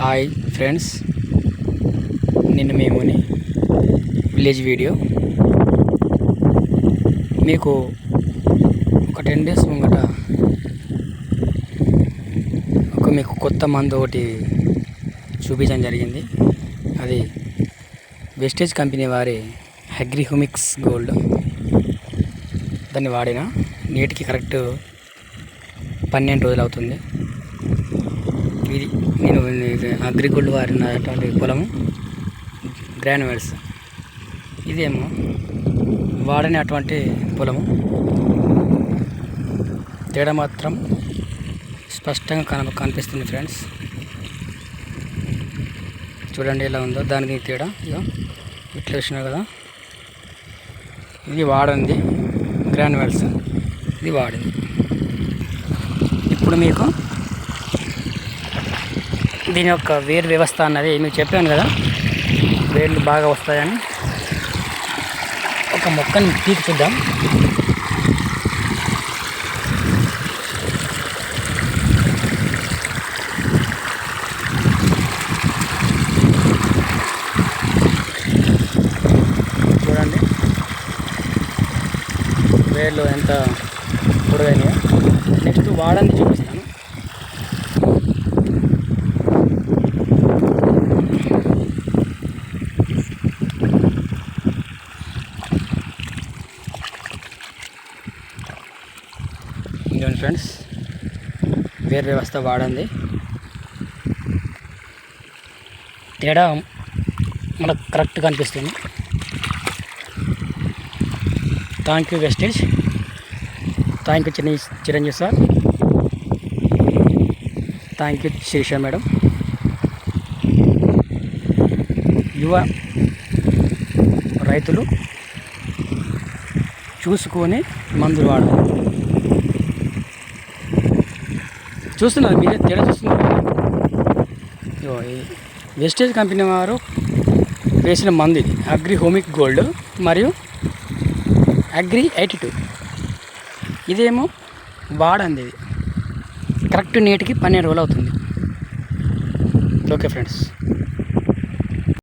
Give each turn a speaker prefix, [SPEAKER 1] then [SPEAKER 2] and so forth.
[SPEAKER 1] Hi friends, నిన్న మేముని village video మీకు ఒక 10 days ముంగట మీకు కొత్త మందు ఒకటి చూపించడం జరిగింది. అది వెస్టేజ్ కంపెనీ వారి అగ్రిహ్యూమిక్స్ గోల్డ్. దాన్ని వాడిన నేటికి కరెక్ట్ 12 రోజులు అవుతుంది. ఇది నేను అగ్రిగోల్డ్ వారినటువంటి పొలము గ్రాన్యువల్స్. ఇదేమో వాడని అటువంటి పొలము. తేడా మాత్రం స్పష్టంగా కనిపిస్తుంది ఫ్రెండ్స్. చూడండి ఎలా ఉందో దానికి తేడా. ఇట్లా వచ్చినా కదా, ఇది వాడింది గ్రాన్యువల్స్, ఇది వాడింది. ఇప్పుడు మీకు దీని యొక్క వేరు వ్యవస్థ అన్నది మీకు చెప్పాను కదా, వేర్లు బాగా వస్తాయని. ఒక మొక్కని పీకి చూద్దాం. చూడండి వేర్లు ఎంత పొడవైనాయో. నెక్స్ట్ వాడంది చూపిస్తాను. ఇదిగోండి ఫ్రెండ్స్, వేరు వ్యవస్థ వాడండి. తేడా మనకు కరెక్ట్గా అనిపిస్తుంది. థ్యాంక్ యూ వెస్టేజ్, thank you Chiranjeevi sir, thank you Sirisha madam. యువ రైతులు చూసుకొని మందులు వాడాలి. చూస్తున్నారు మీరే, తేడా చూస్తున్నారు. వెస్టేజ్ కంపెనీ వారు వేసిన మందు ఇది అగ్రిహ్యూమిక్ గోల్డ్ మరియు అగ్రి 82. ఇదేమో వాడంది. ఇది కరెక్ట్ నేటికి 12 రోజులు అవుతుంది. Okay friends.